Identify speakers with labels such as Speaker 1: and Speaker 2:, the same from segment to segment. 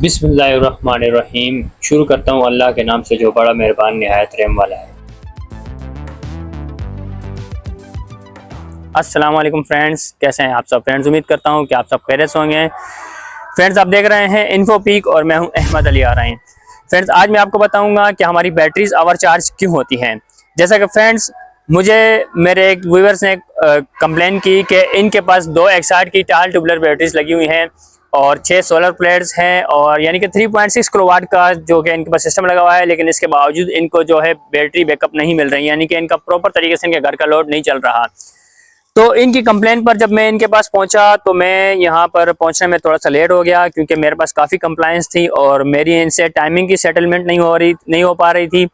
Speaker 1: बिस्मिल्लाहिर्रहमानिर्रहीम। शुरू करता हूँ अल्लाह के नाम से जो बड़ा मेहरबान निहायत रहम वाला है। अस्सलाम वालेकुम फ्रेंड्स, कैसे हैं आप सब फ्रेंड्स। उम्मीद करता हूँ कि आप सब खैरियत से होंगे। फ्रेंड्स, आप देख रहे हैं इन्फो पीक और मैं हूँ अहमद अली आ रहे हैं। फ्रेंड्स, आज मैं आपको बताऊँगा कि हमारी बैटरीज ओवर चार्ज क्यों होती हैं। जैसा कि फ्रेंड्स, मुझे मेरे एक व्यूअर्स ने कंप्लेन की कि इनके पास 2 एक्साइड की टाल ट्यूबुलर बैटरीज लगी हुई हैं और 6 सोलर प्लेट्स हैं और यानी कि 3.6 किलोवाट का जो कि इनके पास सिस्टम लगा हुआ है, लेकिन इसके बावजूद इनको जो है बैटरी बैकअप नहीं मिल रही, यानी कि इनका प्रॉपर तरीके से इनके घर का लोड नहीं चल रहा। तो इनकी कंप्लेंट पर जब मैं इनके पास पहुंचा तो मैं यहाँ पर पहुंचने में थोड़ा सा लेट हो गया, क्योंकि मेरे पास काफ़ी कंप्लायंस थी और मेरी इनसे टाइमिंग की सेटलमेंट नहीं हो पा रही थी,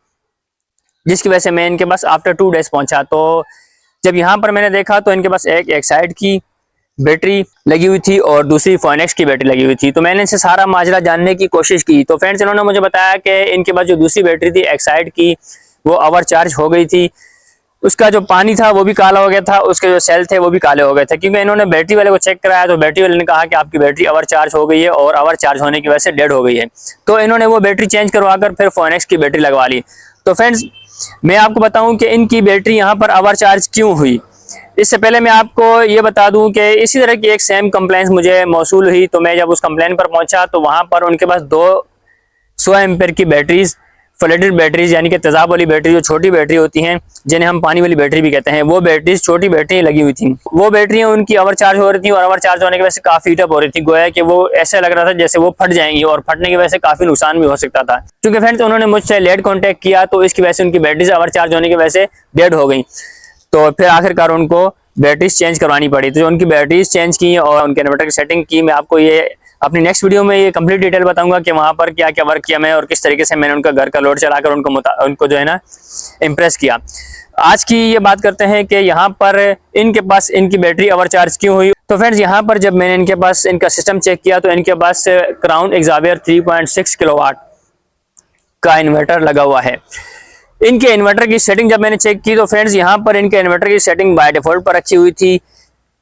Speaker 1: जिसकी वजह से मैं इनके पास आफ्टर 2 डेज पहुंचा। तो जब यहाँ पर मैंने देखा तो इनके पास एक साइड की बैटरी लगी हुई थी और दूसरी फोनेक्स की बैटरी लगी हुई थी। तो मैंने इनसे सारा माजरा जानने की कोशिश की। तो फ्रेंड्स, इन्होंने मुझे बताया कि इनके पास जो दूसरी बैटरी थी एक साइड की, वो ओवर चार्ज हो गई थी। उसका जो पानी था वो भी काला हो गया था, उसके जो सेल थे वो भी काले हो गए थे, क्योंकि इन्होंने बैटरी वाले को चेक कराया तो बैटरी वाले ने कहा कि आपकी बैटरी ओवर चार्ज हो गई है और ओवर चार्ज होने की वजह से डेड हो गई है। तो इन्होंने वो बैटरी चेंज करवाकर फिर फोनेक्स की बैटरी लगवा ली। तो फ्रेंड्स, मैं आपको बताऊं कि इनकी बैटरी यहाँ पर ओवर चार्ज क्यों हुई। इससे पहले मैं आपको ये बता दूं कि इसी तरह की एक सेम कंप्लेंट मुझे मौसूल हुई। तो मैं जब उस कंप्लेंट पर पहुंचा तो वहां पर उनके पास 2 100 एम्पेयर की बैटरीज, फ्लडेड बैटरीज यानी कि तेजाब वाली बैटरी, जो छोटी बैटरी होती हैं जिन्हें हम पानी वाली बैटरी भी कहते हैं, वो बैटरीज छोटी बैटरी लगी हुई थी। वो बैटरियां उनकी ओवर चार्ज हो रही थी और ओवर चार्ज होने की वजह से काफी हीटअप हो रही थी। गोया कि वो ऐसा लग रहा था जैसे वो फट जाएंगी और फटने की वजह से काफी नुकसान भी हो सकता था। क्योंकि फ्रेंड्स, उन्होंने मुझसे लेट कॉन्टेक्ट किया तो इसकी वजह से उनकी बैटरीज ओवर चार्ज होने की वजह से डेड हो गई। तो फिर आखिरकार उनको बैटरीज चेंज करवानी पड़ी। तो जो उनकी बैटरीज चेंज की और उनके इन्वर्टर की सेटिंग की, मैं आपको ये अपनी नेक्स्ट वीडियो में ये कंप्लीट डिटेल बताऊंगा कि वहां पर क्या क्या वर्क किया मैं और किस तरीके से मैंने उनका घर का लोड चलाकर उनको जो है ना इम्प्रेस किया। आज की ये बात करते हैं कि यहाँ पर इनके पास इनकी बैटरी ओवर चार्ज क्यों हुई। तो फ्रेंड्स, यहाँ पर जब मैंने इनके पास इनका सिस्टम चेक किया तो इनके पास क्राउन एक्सावियर 3.6 किलोवाट का इन्वर्टर लगा हुआ है। इनके इन्वर्टर की सेटिंग जब मैंने चेक की तो फ्रेंड्स, यहाँ पर इनके इन्वर्टर की सेटिंग बाय डिफॉल्ट पर रखी हुई थी।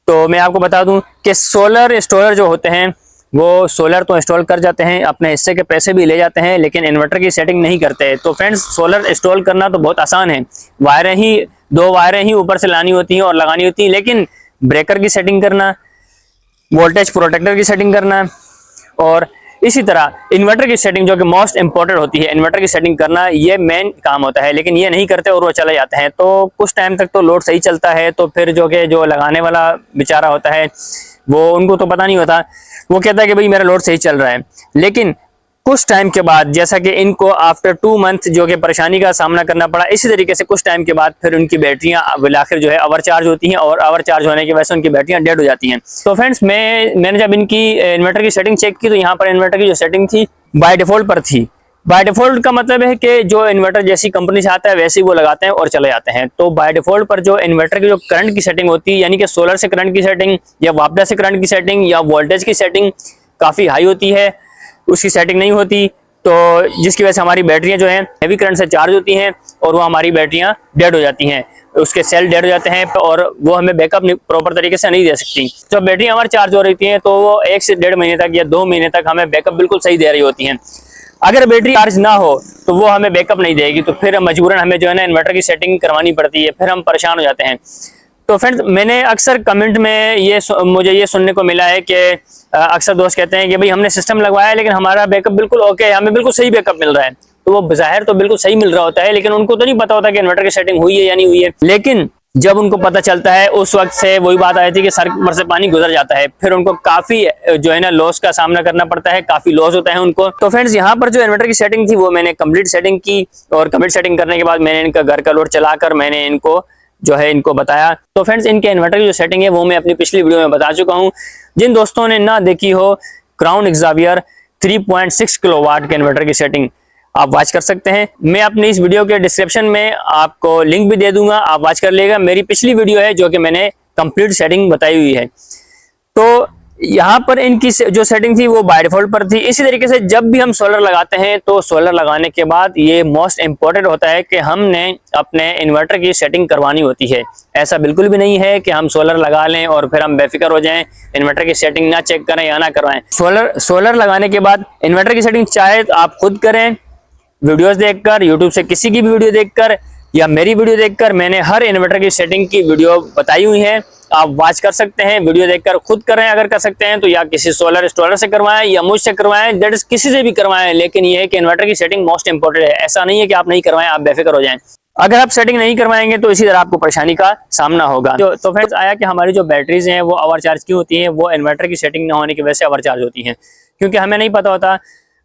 Speaker 1: तो मैं आपको बता दूं कि सोलर इंस्टॉलर जो होते हैं वो सोलर तो इंस्टॉल कर जाते हैं, अपने हिस्से के पैसे भी ले जाते हैं, लेकिन इन्वर्टर की सेटिंग नहीं करते। तो फ्रेंड्स, सोलर इंस्टॉल करना तो बहुत आसान है, 2 वायरें ही ऊपर से लानी होती हैं और लगानी होती हैं, लेकिन ब्रेकर की सेटिंग करना, वोल्टेज प्रोटेक्टर की सेटिंग करना और इसी तरह इन्वर्टर की सेटिंग, जो कि मोस्ट इंपॉर्टेंट होती है, इन्वर्टर की सेटिंग करना ये मेन काम होता है, लेकिन ये नहीं करते और वो चले जाते हैं। तो कुछ टाइम तक तो लोड सही चलता है, तो फिर जो लगाने वाला बेचारा होता है वो, उनको तो पता नहीं होता, वो कहता है कि भाई मेरा लोड सही चल रहा है। लेकिन कुछ टाइम के बाद, जैसा कि इनको आफ्टर 2 मंथ जो कि परेशानी का सामना करना पड़ा, इसी तरीके से कुछ टाइम के बाद फिर उनकी बैटरियां आखिर जो है ओवर चार्ज होती हैं और ओवर चार्ज होने की वजह से उनकी बैटरियां डेड हो जाती हैं। तो फ्रेंड्स, मैंने जब इनकी इन्वर्टर की सेटिंग चेक की तो यहाँ पर इन्वर्टर की जो सेटिंग थी बाय डिफॉल्ट पर थी। बाय डिफॉल्ट का मतलब है कि जो इन्वर्टर जैसी कंपनी से आता है वैसे ही वो लगाते हैं और चले जाते हैं। तो बाय डिफॉल्ट पर जो इन्वर्टर की जो करंट की सेटिंग होती है, यानी कि सोलर से करंट की सेटिंग या वापडा से करंट की सेटिंग या वोल्टेज की सेटिंग काफ़ी हाई होती है, उसकी सेटिंग नहीं होती। तो जिसकी वजह से हमारी बैटरियां जो हैं हैवी करंट से चार्ज होती हैं और वो हमारी बैटरियां डेड हो जाती हैं, उसके सेल डेड हो जाते हैं और वो हमें बैकअप प्रॉपर तरीके से नहीं दे सकती। जब बैटरी हमारी चार्ज हो रही है तो वो 1 से 1.5 महीने तक या 2 महीने तक हमें बैकअप बिल्कुल सही दे रही होती हैं। अगर बैटरी चार्ज ना हो तो वो हमें बैकअप नहीं देगी, तो फिर मजबूरन हमें जो है ना इन्वर्टर की सेटिंग करवानी पड़ती है, फिर हम परेशान हो जाते हैं। तो फ्रेंड्स, मैंने अक्सर कमेंट में मुझे ये सुनने को मिला है कि अक्सर दोस्त कहते हैं कि भाई हमने सिस्टम लगवाया है लेकिन हमारा बैकअप बिल्कुल ओके है, हमें बिल्कुल सही बैकअप मिल रहा है। तो वो बाहर तो बिल्कुल सही मिल रहा होता है, लेकिन उनको तो नहीं पता होता कि इन्वर्टर की सेटिंग हुई है या नहीं हुई है। लेकिन जब उनको पता चलता है उस वक्त से वही बात आई थी कि सर पर से पानी गुजर जाता है, फिर उनको काफी जो है ना लॉस का सामना करना पड़ता है, काफी लॉस होता है उनको। तो फ्रेंड्स, यहाँ पर जो इन्वर्टर की सेटिंग थी वो मैंने कंप्लीट सेटिंग की और कंप्लीट सेटिंग करने के बाद मैंने इनका घर का लोड चलाकर मैंने इनको बताया। तो फ्रेंड्स, इनके इन्वर्टर की जो सेटिंग है वो मैं अपनी पिछली वीडियो में बता चुका हूँ। जिन दोस्तों ने ना देखी हो क्राउन एक्सावियर 3.6 किलोवाट के इन्वर्टर की सेटिंग, आप वॉच कर सकते हैं। मैं अपनी इस वीडियो के डिस्क्रिप्शन में आपको लिंक भी दे दूंगा, आप वॉच कर लेगा। मेरी पिछली वीडियो है जो कि मैंने कंप्लीट सेटिंग बताई हुई है। तो यहाँ पर इनकी जो सेटिंग थी वो बाय डिफॉल्ट पर थी। इसी तरीके से जब भी हम सोलर लगाते हैं तो सोलर लगाने के बाद ये मोस्ट इंपॉर्टेंट होता है कि हमने अपने इन्वर्टर की सेटिंग करवानी होती है। ऐसा बिल्कुल भी नहीं है कि हम सोलर लगा लें और फिर हम बेफिक्र हो जाएं, इन्वर्टर की सेटिंग ना चेक करें या ना करवाएं। सोलर लगाने के बाद इन्वर्टर की सेटिंग चाहे तो आप खुद करें, वीडियोस देखकर, यूट्यूब से किसी की भी वीडियो देखकर या मेरी वीडियो देखकर। मैंने हर इन्वर्टर की सेटिंग की वीडियो बताई हुई है, आप वॉच कर सकते हैं, वीडियो देखकर खुद करें अगर कर सकते हैं तो, या किसी सोलर इंस्टॉलर से करवाएं या मुझसे करवाएं, दैट इज किसी से भी करवाएं। लेकिन ये है कि इन्वर्टर की सेटिंग मोस्ट इंपॉर्टेंट है। ऐसा नहीं है कि आप नहीं करवाएं, आप बेफिक्र हो जाएं। अगर आप सेटिंग नहीं करवाएंगे तो इसी तरह आपको परेशानी का सामना होगा। तो फ्रेंड्स आया कि हमारी जो बैटरीज हैं वो ओवर चार्ज क्यों होती हैं, वो इन्वर्टर की सेटिंग ना होने की वजह से ओवर चार्ज होती हैं। क्योंकि हमें नहीं पता होता,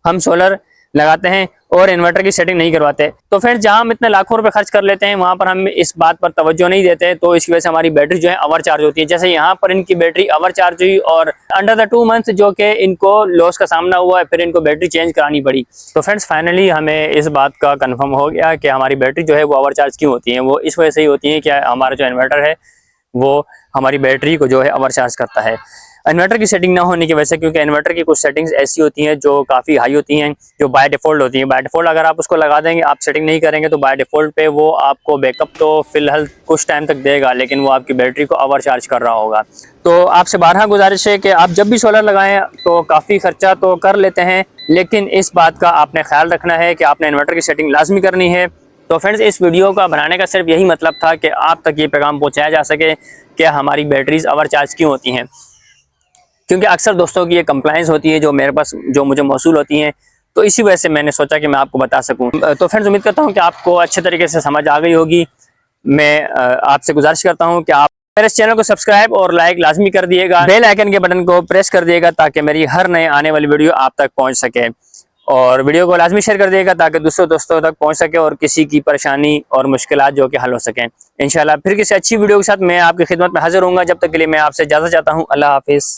Speaker 1: हम सोलर लगाते हैं और इन्वर्टर की सेटिंग नहीं करवाते। तो फिर जहां हम इतने लाखों रुपए खर्च कर लेते हैं वहां पर हम इस बात पर तवज्जो नहीं देते, तो इसकी वजह से हमारी बैटरी जो है ओवर चार्ज होती है। जैसे यहाँ पर इनकी बैटरी ओवर चार्ज हुई और अंडर द 2 मंथ जो कि इनको लॉस का सामना हुआ है, फिर इनको बैटरी चेंज करानी पड़ी। तो फ्रेंड्स फाइनली हमें इस बात का कन्फर्म हो गया कि हमारी बैटरी जो है वो ओवर चार्ज क्यों होती है। वो इस वजह से ही होती है कि हमारा जो इन्वर्टर है वो हमारी बैटरी को जो है ओवर चार्ज करता है इन्वर्टर की सेटिंग ना होने की वजह से। क्योंकि इन्वर्टर की कुछ सेटिंग्स ऐसी होती हैं जो काफ़ी हाई होती हैं, जो बाय डिफ़ॉल्ट होती हैं। बाय डिफ़ॉल्ट अगर आप उसको लगा देंगे, आप सेटिंग नहीं करेंगे तो बाय डिफ़ॉल्ट पे वो आपको बैकअप तो फिलहाल कुछ टाइम तक देगा, लेकिन वो आपकी बैटरी को ओवर चार्ज कर रहा होगा। तो आपसे बारहा गुजारिश है कि आप जब भी सोलर लगाएं तो काफ़ी खर्चा तो कर लेते हैं, लेकिन इस बात का आपने ख्याल रखना है कि आपने इन्वर्टर की सेटिंग लाजमी करनी है। तो फ्रेंड्स इस वीडियो का बनाने का सिर्फ यही मतलब था कि आप तक ये पैगाम पहुँचाया जा सके कि हमारी बैटरीज ओवर चार्ज क्यों होती हैं। क्योंकि अक्सर दोस्तों की ये कंप्लेंट्स होती है जो मेरे पास जो मुझे मौसूल होती हैं, तो इसी वजह से मैंने सोचा कि मैं आपको बता सकूं। तो फ्रेंड्स उम्मीद करता हूं कि आपको अच्छे तरीके से समझ आ गई होगी। मैं आपसे गुजारिश करता हूं कि आप मेरे इस चैनल को सब्सक्राइब और लाइक लाजमी कर दिएगा, बेल आइकन के बटन को प्रेस कर दिएगा ताकि मेरी हर नए आने वाली वीडियो आप तक पहुँच सके, और वीडियो को लाजमी शेयर कर दिएगा ताकि दूसरों दोस्तों तक पहुंच सके और किसी की परेशानी और मुश्किलात जो कि हल हो सकें। इंशाल्लाह फिर किसी अच्छी वीडियो के साथ मैं आपकी खिदमत में हाजिर होऊंगा। जब तक के लिए मैं आपसे इजाज़त चाहता हूं। अल्लाह हाफिज़।